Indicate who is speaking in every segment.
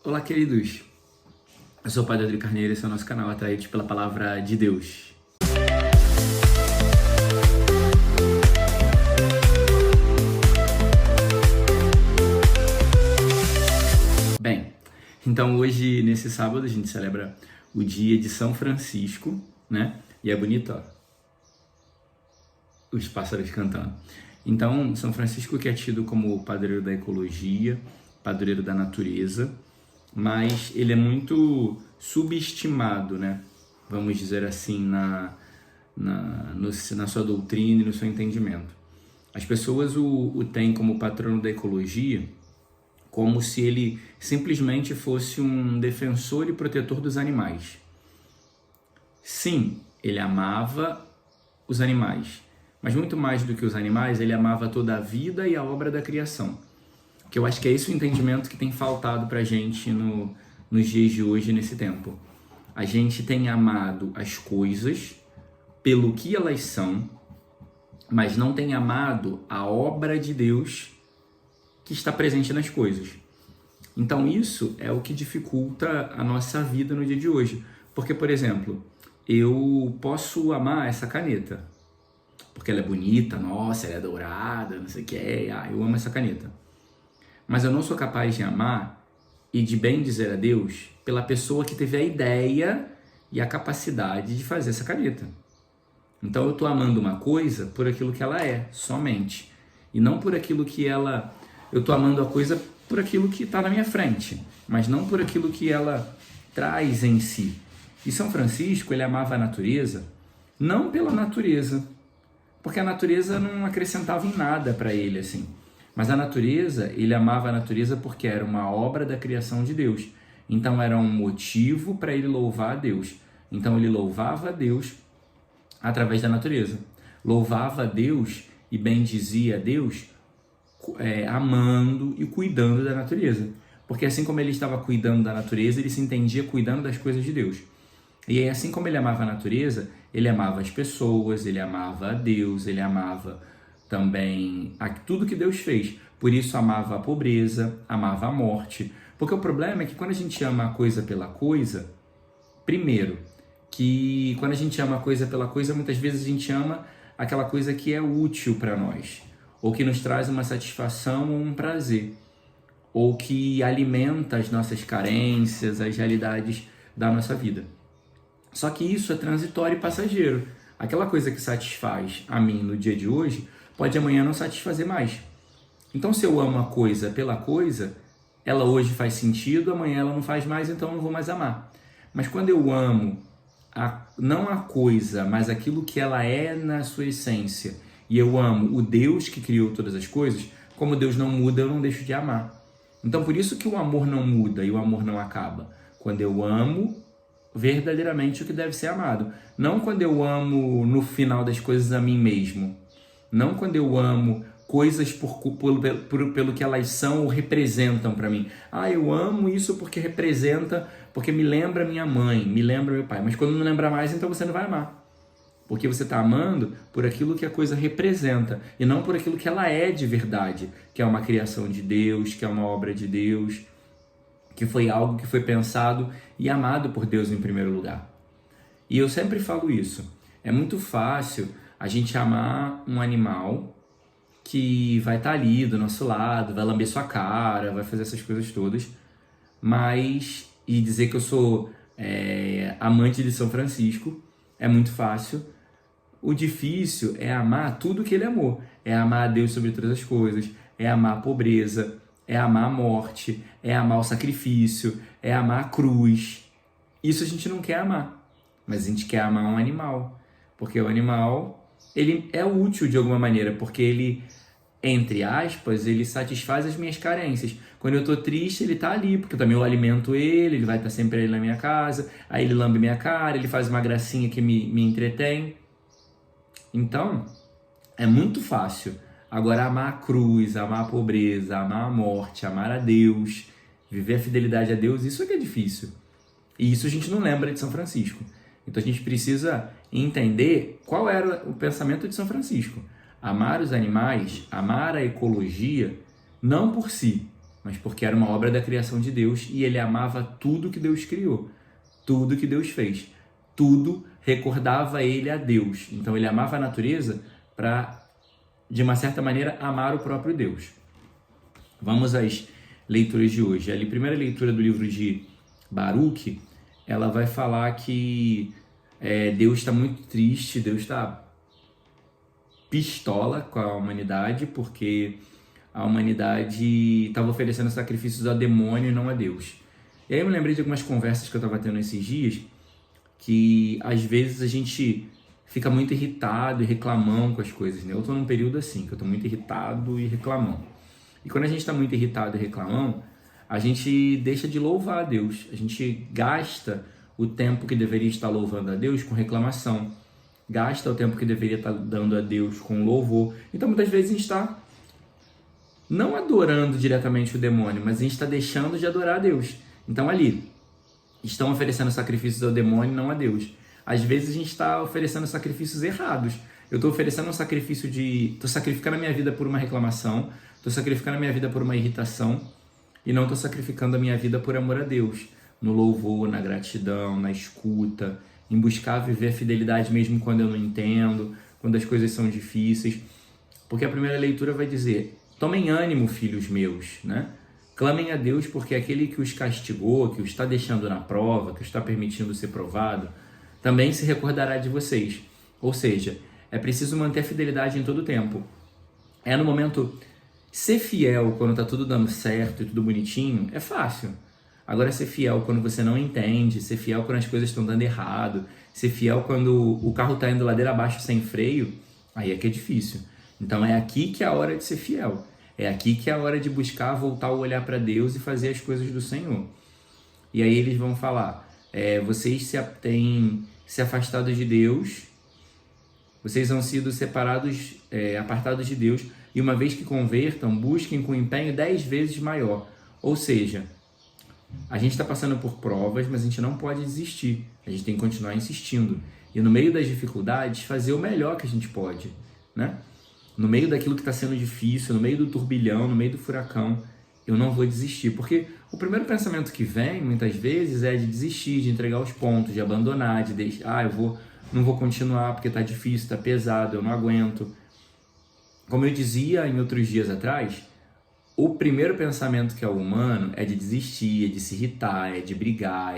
Speaker 1: Olá, queridos. Eu sou o Padre Adri Carneiro e esse é o nosso canal Atraídos pela Palavra de Deus. Bem, então hoje, nesse sábado, a gente celebra o dia de São Francisco, né? E é bonito, ó, os pássaros cantando. Então, São Francisco, que é tido como o padroeiro da ecologia, padroeiro da natureza, mas ele é muito subestimado, né? Vamos dizer assim, na sua doutrina e no seu entendimento. As pessoas o têm como patrono da ecologia como se ele simplesmente fosse um defensor e protetor dos animais. Sim, ele amava os animais, mas muito mais do que os animais, ele amava toda a vida e a obra da criação. Que eu acho que é esse o entendimento que tem faltado pra gente nos dias de hoje, nesse tempo. A gente tem amado as coisas pelo que elas são, mas não tem amado a obra de Deus que está presente nas coisas. Então isso é o que dificulta a nossa vida no dia de hoje. Porque, por exemplo, eu posso amar essa caneta, porque ela é bonita, nossa, ela é dourada, não sei o que, eu amo essa caneta. Mas eu não sou capaz de amar e de bem dizer a Deus pela pessoa que teve a ideia e a capacidade de fazer essa caneta. Então eu estou amando uma coisa por aquilo que ela é, somente. E não por aquilo que ela... Eu estou amando a coisa por aquilo que está na minha frente, mas não por aquilo que ela traz em si. E São Francisco, ele amava a natureza, não pela natureza, porque a natureza não acrescentava em nada para ele, assim. Mas a natureza, ele amava a natureza porque era uma obra da criação de Deus. Então era um motivo para ele louvar a Deus. Então ele louvava a Deus através da natureza. Louvava a Deus e bendizia a Deus amando e cuidando da natureza. Porque assim como ele estava cuidando da natureza, ele se entendia cuidando das coisas de Deus. E aí, assim como ele amava a natureza, ele amava as pessoas, ele amava a Deus, ele amava também tudo que Deus fez. Por isso amava a pobreza, amava a morte. Porque o problema é que quando a gente ama a coisa pela coisa, primeiro, que quando a gente ama a coisa pela coisa, muitas vezes a gente ama aquela coisa que é útil para nós, ou que nos traz uma satisfação ou um prazer, ou que alimenta as nossas carências, as realidades da nossa vida. Só que isso é transitório e passageiro. Aquela coisa que satisfaz a mim no dia de hoje, pode amanhã não satisfazer mais. Então, se eu amo a coisa pela coisa, ela hoje faz sentido, amanhã ela não faz mais, então eu não vou mais amar. Mas quando eu amo não a coisa, mas aquilo que ela é na sua essência, e eu amo o Deus que criou todas as coisas, como Deus não muda, eu não deixo de amar. Então, por isso que o amor não muda e o amor não acaba. Quando eu amo verdadeiramente o que deve ser amado. Não quando eu amo, no final das coisas, a mim mesmo. Não quando eu amo coisas pelo que elas são ou representam para mim. Eu amo isso porque representa, porque me lembra minha mãe, me lembra meu pai. Mas quando não lembra mais, então você não vai amar. Porque você está amando por aquilo que a coisa representa e não por aquilo que ela é de verdade, que é uma criação de Deus, que é uma obra de Deus, que foi algo que foi pensado e amado por Deus em primeiro lugar. E eu sempre falo isso. É muito fácil a gente amar um animal que vai estar ali do nosso lado, vai lamber sua cara, vai fazer essas coisas todas, e dizer que eu sou amante de São Francisco é muito fácil. O difícil é amar tudo que ele amou. É amar a Deus sobre todas as coisas, é amar a pobreza, é amar a morte, é amar o sacrifício, é amar a cruz. Isso a gente não quer amar, mas a gente quer amar um animal, porque o animal, ele é útil de alguma maneira, porque ele, entre aspas, ele satisfaz as minhas carências. Quando eu tô triste, ele tá ali, porque também eu alimento ele vai estar sempre ali na minha casa, aí ele lambe minha cara, ele faz uma gracinha que me entretém. Então, é muito fácil. Agora, amar a cruz, amar a pobreza, amar a morte, amar a Deus, viver a fidelidade a Deus, isso é que é difícil. E isso a gente não lembra de São Francisco. Então a gente precisa entender qual era o pensamento de São Francisco. Amar os animais, amar a ecologia, não por si, mas porque era uma obra da criação de Deus e ele amava tudo que Deus criou, tudo que Deus fez. Tudo recordava ele a Deus. Então ele amava a natureza para, de uma certa maneira, amar o próprio Deus. Vamos às leituras de hoje. A primeira leitura do livro de Baruque, ela vai falar que Deus está muito triste, Deus está pistola com a humanidade, porque a humanidade estava oferecendo sacrifícios a demônio e não a Deus. E aí eu me lembrei de algumas conversas que eu estava tendo esses dias, que às vezes a gente fica muito irritado e reclamão com as coisas, né? Eu estou num período assim, que eu estou muito irritado e reclamão. E quando a gente está muito irritado e reclamão, a gente deixa de louvar a Deus. A gente gasta o tempo que deveria estar louvando a Deus com reclamação. Gasta o tempo que deveria estar dando a Deus com louvor. Então muitas vezes a gente está não adorando diretamente o demônio, mas a gente está deixando de adorar a Deus. Então ali, estão oferecendo sacrifícios ao demônio, não a Deus. Às vezes a gente está oferecendo sacrifícios errados. Eu estou oferecendo um sacrifício estou sacrificando a minha vida por uma reclamação, estou sacrificando a minha vida por uma irritação e não estou sacrificando a minha vida por amor a Deus. No louvor, na gratidão, na escuta, em buscar viver a fidelidade mesmo quando eu não entendo, quando as coisas são difíceis. Porque a primeira leitura vai dizer: tomem ânimo, filhos meus, né? Clamem a Deus, porque aquele que os castigou, que os está deixando na prova, que os está permitindo ser provado, também se recordará de vocês. Ou seja, é preciso manter a fidelidade em todo o tempo. É no momento, ser fiel quando está tudo dando certo e tudo bonitinho, é fácil. Agora, ser fiel quando você não entende, ser fiel quando as coisas estão dando errado, ser fiel quando o carro está indo ladeira abaixo sem freio, aí é que é difícil. Então é aqui que é a hora de ser fiel. É aqui que é a hora de buscar voltar o olhar para Deus e fazer as coisas do Senhor. E aí eles vão falar, vocês têm se afastado de Deus, vocês vão sido separados, apartados de Deus, e uma vez que convertam, busquem com empenho 10 vezes maior. Ou seja, a gente está passando por provas, mas a gente não pode desistir. A gente tem que continuar insistindo. E no meio das dificuldades, fazer o melhor que a gente pode, né? No meio daquilo que está sendo difícil, no meio do turbilhão, no meio do furacão, eu não vou desistir. Porque o primeiro pensamento que vem, muitas vezes, é de desistir, de entregar os pontos, de abandonar, de deixar, não vou continuar porque está difícil, está pesado, eu não aguento. Como eu dizia em outros dias atrás, o primeiro pensamento que é o humano é de desistir, é de se irritar, é de brigar,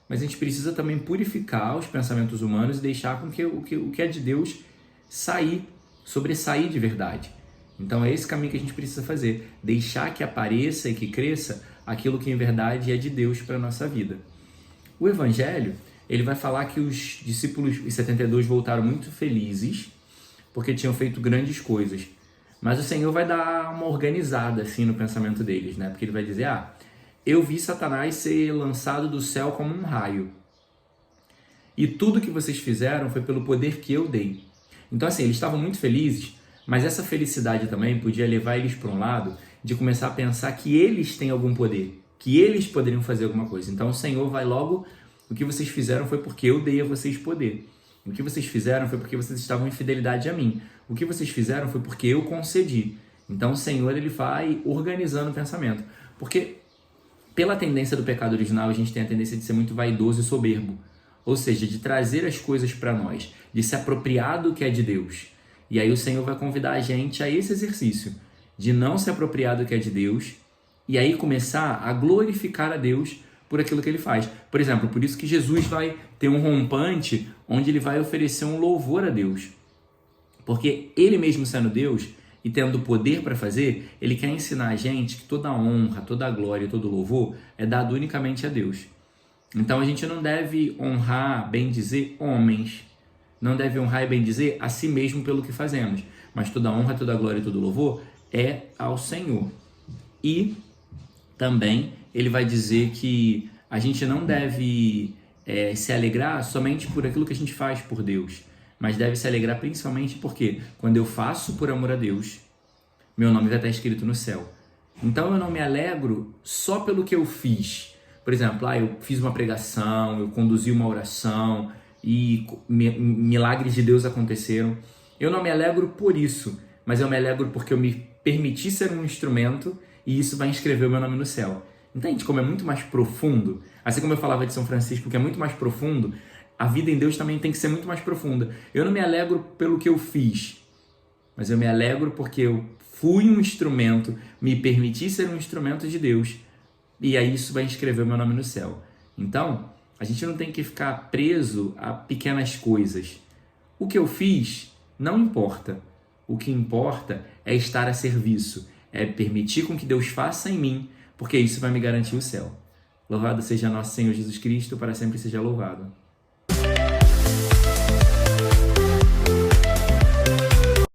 Speaker 1: Mas a gente precisa também purificar os pensamentos humanos e deixar com que o que é de Deus sobressair de verdade. Então é esse caminho que a gente precisa fazer, deixar que apareça e que cresça aquilo que em verdade é de Deus para a nossa vida. O Evangelho, ele vai falar que os discípulos, os 72, voltaram muito felizes porque tinham feito grandes coisas, mas o Senhor vai dar uma organizada assim no pensamento deles, né? Porque ele vai dizer, eu vi Satanás ser lançado do céu como um raio, e tudo que vocês fizeram foi pelo poder que eu dei. Então, assim, eles estavam muito felizes, mas essa felicidade também podia levar eles para um lado de começar a pensar que eles têm algum poder, que eles poderiam fazer alguma coisa. Então, o Senhor vai logo, o que vocês fizeram foi porque eu dei a vocês poder. O que vocês fizeram foi porque vocês estavam em fidelidade a mim. O que vocês fizeram foi porque eu concedi. Então, o Senhor, ele vai organizando o pensamento. Porque, pela tendência do pecado original, a gente tem a tendência de ser muito vaidoso e soberbo. Ou seja, de trazer as coisas para nós, de se apropriar do que é de Deus. E aí o Senhor vai convidar a gente a esse exercício, de não se apropriar do que é de Deus, e aí começar a glorificar a Deus por aquilo que ele faz. Por exemplo, por isso que Jesus vai ter um rompante onde ele vai oferecer um louvor a Deus. Porque ele mesmo sendo Deus e tendo poder para fazer, ele quer ensinar a gente que toda a honra, toda a glória e todo o louvor é dado unicamente a Deus. Então a gente não deve honrar, bem dizer, homens. Não deve honrar e bem dizer a si mesmo pelo que fazemos. Mas toda a honra, toda a glória e todo o louvor é ao Senhor. E também ele vai dizer que a gente não deve se alegrar somente por aquilo que a gente faz por Deus, mas deve se alegrar principalmente porque quando eu faço por amor a Deus, meu nome vai estar escrito no céu. Então eu não me alegro só pelo que eu fiz. Por exemplo, eu fiz uma pregação, eu conduzi uma oração e milagres de Deus aconteceram. Eu não me alegro por isso, mas eu me alegro porque eu me permiti ser um instrumento e isso vai inscrever o meu nome no céu. Entende como é muito mais profundo? Assim como eu falava de São Francisco, que é muito mais profundo, a vida em Deus também tem que ser muito mais profunda. Eu não me alegro pelo que eu fiz, mas eu me alegro porque eu fui um instrumento, me permiti ser um instrumento de Deus, e aí isso vai inscrever o meu nome no céu. Então, a gente não tem que ficar preso a pequenas coisas. O que eu fiz não importa. O que importa é estar a serviço, é permitir com que Deus faça em mim, porque isso vai me garantir o céu. Louvado seja nosso Senhor Jesus Cristo, para sempre seja louvado.